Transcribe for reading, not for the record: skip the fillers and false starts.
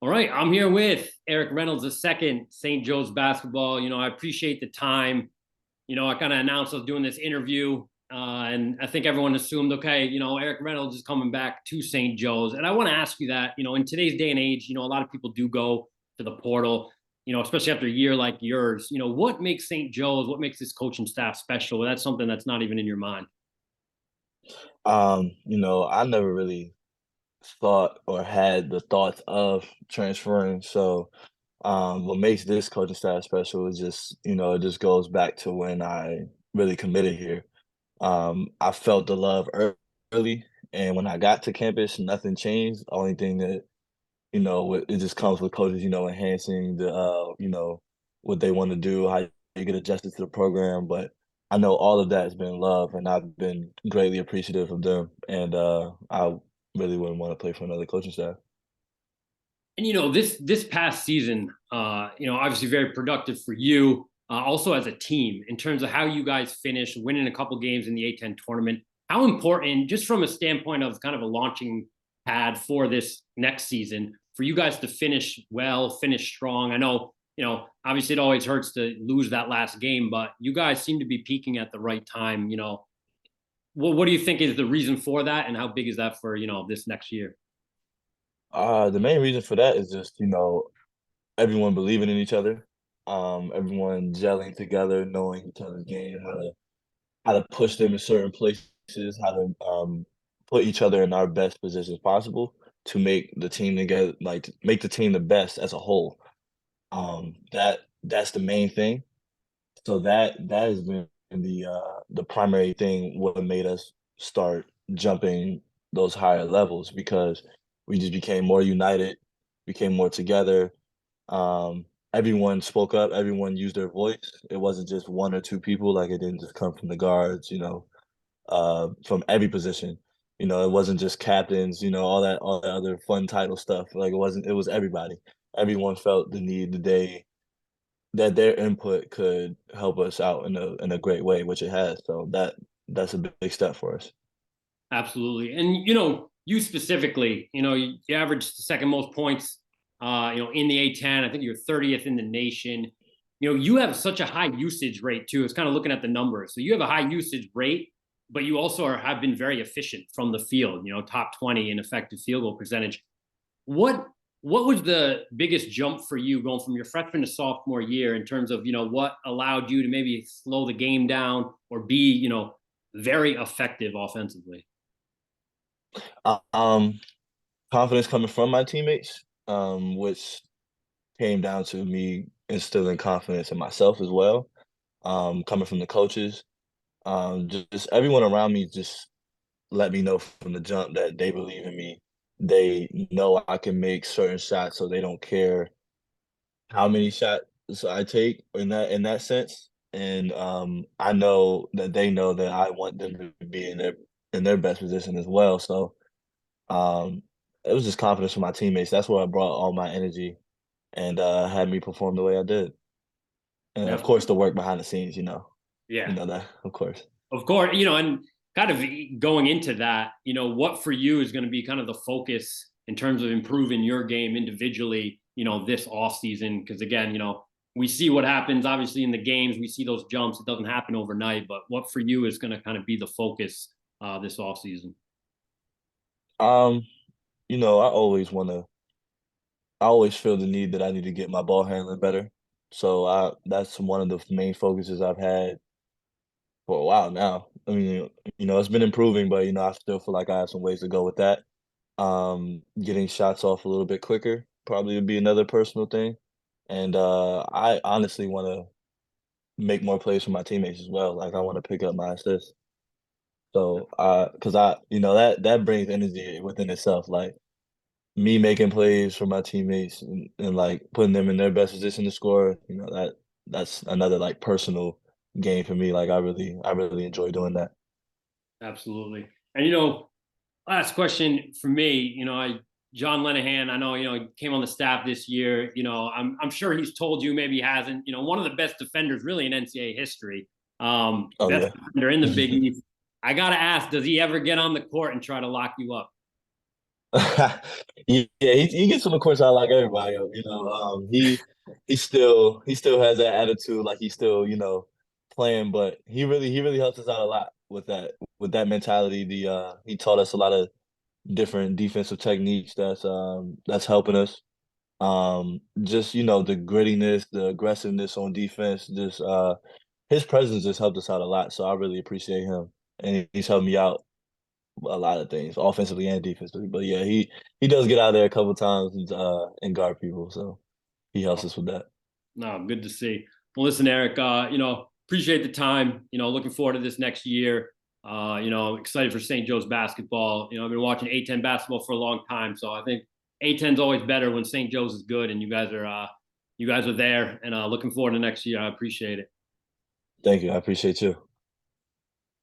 All right, I'm here with Erik Reynolds, the second St. Joe's basketball. I appreciate the time. I kind of announced I was doing this interview, and I think everyone assumed, okay, Erik Reynolds is coming back to St. Joe's. And I want to ask you that, in today's day and age, a lot of people do go to the portal, especially after a year like yours. What makes St. Joe's, what makes this coaching staff special? Well, that's something that's not even in your mind. I never really thought or had the thoughts of transferring. So, what makes this coaching staff special is just, it just goes back to when I really committed here. I felt the love early, and when I got to campus, nothing changed. The only thing that, it just comes with coaches, enhancing what they want to do, how you get adjusted to the program. But I know all of that has been love, and I've been greatly appreciative of them. And I really wouldn't want to play for another coaching staff. And this past season, obviously very productive for you, also as a team in terms of how you guys finished, winning a couple games in the A10 tournament. How important, just from a standpoint of kind of a launching pad for this next season, for you guys to finish well, finish strong? I know, obviously it always hurts to lose that last game, but you guys seem to be peaking at the right time. What do you think is the reason for that, and how big is that for this next year? The main reason for that is just, everyone believing in each other, everyone gelling together, knowing each other's game, how to push them in certain places, how to put each other in our best positions possible to make the team together, like to make the team the best as a whole. That's the main thing. So that has been the primary thing what made us start jumping those higher levels because we just became more united, became more together. Everyone spoke up, everyone used their voice. It wasn't just one or two people, like it didn't just come from the guards, from every position. It wasn't just captains, all that other fun title stuff. Like it was everybody. Everyone felt the need today that their input could help us out in a great way, which it has. So that's a big step for us. Absolutely. And you specifically, you averaged the second most points in the A10. I think you're 30th in the nation. You have such a high usage rate too. It's kind of looking at the numbers. So you have a high usage rate, but you also have been very efficient from the field, top 20 in effective field goal percentage. What what was the biggest jump for you going from your freshman to sophomore year in terms of, what allowed you to maybe slow the game down or be, very effective offensively? Um, Confidence coming from my teammates, which came down to me instilling confidence in myself as well. Coming from the coaches, just everyone around me just let me know from the jump that they believe in me. They know I can make certain shots, so they don't care how many shots I take in that sense. And I know that they know that I want them to be in their best position as well. So um, it was just confidence from my teammates. That's where I brought all my energy and had me perform the way I did. And of Yep. course, the work behind the scenes. You Yeah. know that, of course. Of course, and kind of going into that, what for you is going to be kind of the focus in terms of improving your game individually, this off season? Because again, we see what happens obviously in the games. We see those jumps. It doesn't happen overnight. But what for you is going to kind of be the focus this off season? Um, I always feel the need that I need to get my ball handling better. So that's one of the main focuses I've had for a while now. I mean, it's been improving, but I still feel like I have some ways to go with that. Getting shots off a little bit quicker probably would be another personal thing. And I honestly want to make more plays for my teammates as well. Like I want to pick up my assists. So, because that brings energy within itself. Like me making plays for my teammates and like putting them in their best position to score. That's another like personal game for me. Like I really enjoy doing that. Absolutely. And last question for me, John Lenahan, I know, he came on the staff this year. I'm sure he's told you, maybe he hasn't, one of the best defenders really in NCAA history. Oh Best yeah. defender in the Big East. I gotta ask, does he ever get on the court and try to lock you up? Yeah, he gets on the course out like everybody else, you know. He still has that attitude, like he's still, playing, but he really helps us out a lot with that mentality. He taught us a lot of different defensive techniques that's helping us. Just the grittiness, the aggressiveness on defense, just his presence just helped us out a lot. So I really appreciate him, and he's helped me out a lot of things, offensively and defensively. But yeah, he does get out there a couple times and guard people, so he helps us with that. No, good to see. Well, listen, Erik, appreciate the time. Looking forward to this next year. I'm excited for St. Joe's basketball. I've been watching A10 basketball for a long time, so I think A10 is always better when St. Joe's is good, and you guys are there. And looking forward to next year. I appreciate it. Thank you. I appreciate you.